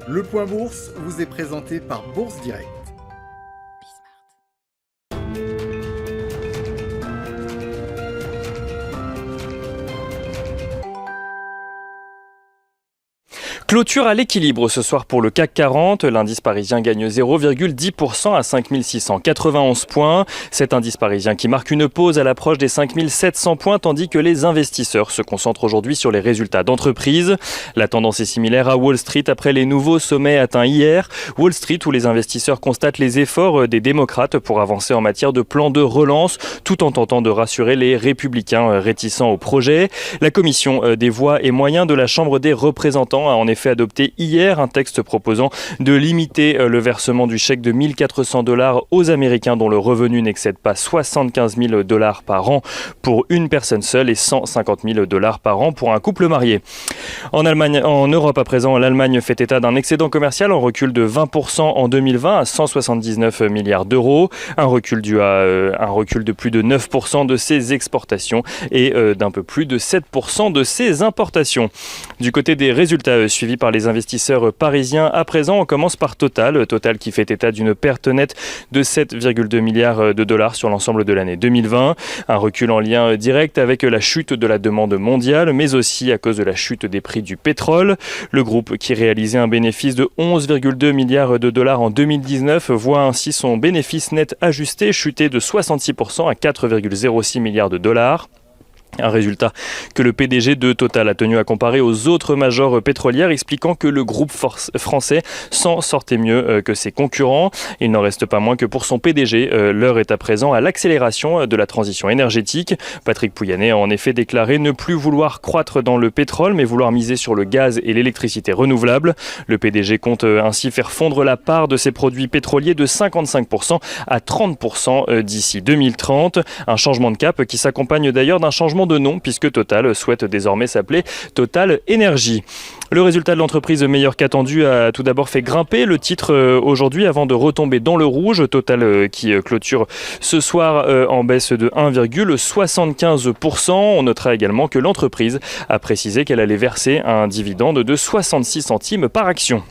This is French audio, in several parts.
Le Point Bourse vous est présenté par Bourse Direct. Clôture à l'équilibre ce soir pour le CAC 40. L'indice parisien gagne 0,10% à 5691 points. Cet indice parisien qui marque une pause à l'approche des 5700 points tandis que les investisseurs se concentrent aujourd'hui sur les résultats d'entreprise. La tendance est similaire à Wall Street après les nouveaux sommets atteints hier. Wall Street où les investisseurs constatent les efforts des démocrates pour avancer en matière de plan de relance tout en tentant de rassurer les républicains réticents au projet. La commission des voies et moyens de la Chambre des représentants a en effet adopté hier un texte proposant de limiter le versement du chèque de $1 400 aux Américains dont le revenu n'excède pas $75 000 par an pour une personne seule et $150 000 par an pour un couple marié. En Europe à présent, l'Allemagne fait état d'un excédent commercial en recul de 20% en 2020 à 179 milliards d'euros, un recul dû à un recul de plus de 9% de ses exportations et d'un peu plus de 7% de ses importations. Du côté des résultats suivis par les investisseurs parisiens, à présent on commence par Total qui fait état d'une perte nette de 7,2 milliards de dollars sur l'ensemble de l'année 2020, un recul en lien direct avec la chute de la demande mondiale mais aussi à cause de la chute des prix du pétrole. Le groupe qui réalisait un bénéfice de 11,2 milliards de dollars en 2019 voit ainsi son bénéfice net ajusté chuter de 66% à 4,06 milliards de dollars. Un résultat que le PDG de Total a tenu à comparer aux autres majors pétrolières, expliquant que le groupe français s'en sortait mieux que ses concurrents. Il n'en reste pas moins que pour son PDG, l'heure est à présent à l'accélération de la transition énergétique. Patrick Pouyanné a en effet déclaré ne plus vouloir croître dans le pétrole, mais vouloir miser sur le gaz et l'électricité renouvelable. Le PDG compte ainsi faire fondre la part de ses produits pétroliers de 55% à 30% d'ici 2030. Un changement de cap qui s'accompagne d'ailleurs d'un changement de nom puisque Total souhaite désormais s'appeler Total Énergie. Le résultat de l'entreprise meilleur qu'attendu a tout d'abord fait grimper le titre aujourd'hui avant de retomber dans le rouge. Total qui clôture ce soir en baisse de 1,75%. On notera également que l'entreprise a précisé qu'elle allait verser un dividende de 66 centimes par action.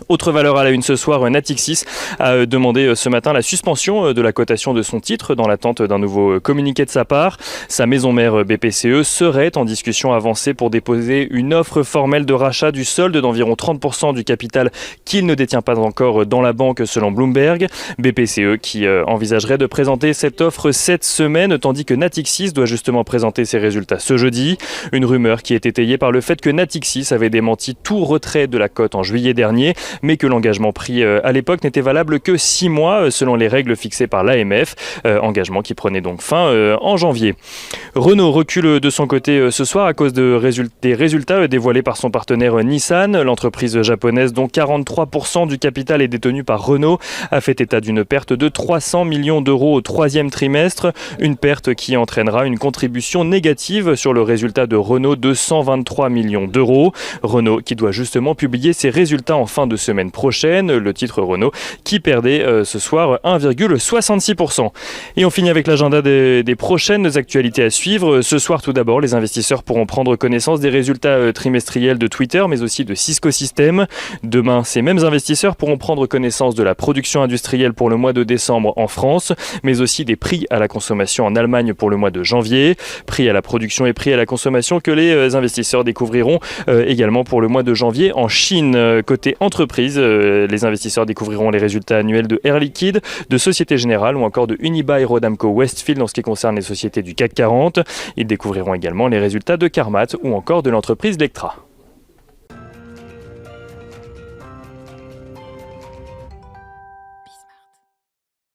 Autre valeur à la une ce soir, Natixis a demandé ce matin la suspension de la cotation de son titre dans l'attente d'un nouveau communiqué de sa part. Sa maison mère BPCE serait en discussion avancée pour déposer une offre formelle de rachat du solde d'environ 30% du capital qu'il ne détient pas encore dans la banque selon Bloomberg. BPCE qui envisagerait de présenter cette offre cette semaine tandis que Natixis doit justement présenter ses résultats ce jeudi. Une rumeur qui est étayée par le fait que Natixis avait démenti tout retrait de la cote en juillet dernier, mais que l'engagement pris à l'époque n'était valable que 6 mois selon les règles fixées par l'AMF, engagement qui prenait donc fin en janvier. Renault recule de son côté ce soir à cause des résultats dévoilés par son partenaire Nissan. L'entreprise japonaise dont 43% du capital est détenu par Renault a fait état d'une perte de 300 millions d'euros au troisième trimestre, une perte qui entraînera une contribution négative sur le résultat de Renault de 123 millions d'euros. Renault qui doit justement publier ses résultats en fin de semaine prochaine, le titre Renault qui perdait ce soir 1,66%. Et on finit avec l'agenda des prochaines actualités à suivre. Ce soir tout d'abord, les investisseurs pourront prendre connaissance des résultats trimestriels de Twitter mais aussi de Cisco Systems. Demain, ces mêmes investisseurs pourront prendre connaissance de la production industrielle pour le mois de décembre en France, mais aussi des prix à la consommation en Allemagne pour le mois de janvier. Prix à la production et prix à la consommation que les investisseurs découvriront également pour le mois de janvier en Chine. Côté entreprise, les investisseurs découvriront les résultats annuels de Air Liquide, de Société Générale ou encore de Unibail Rodamco Westfield en ce qui concerne les sociétés du CAC 40. Ils découvriront également les résultats de Carmat ou encore de l'entreprise Lectra.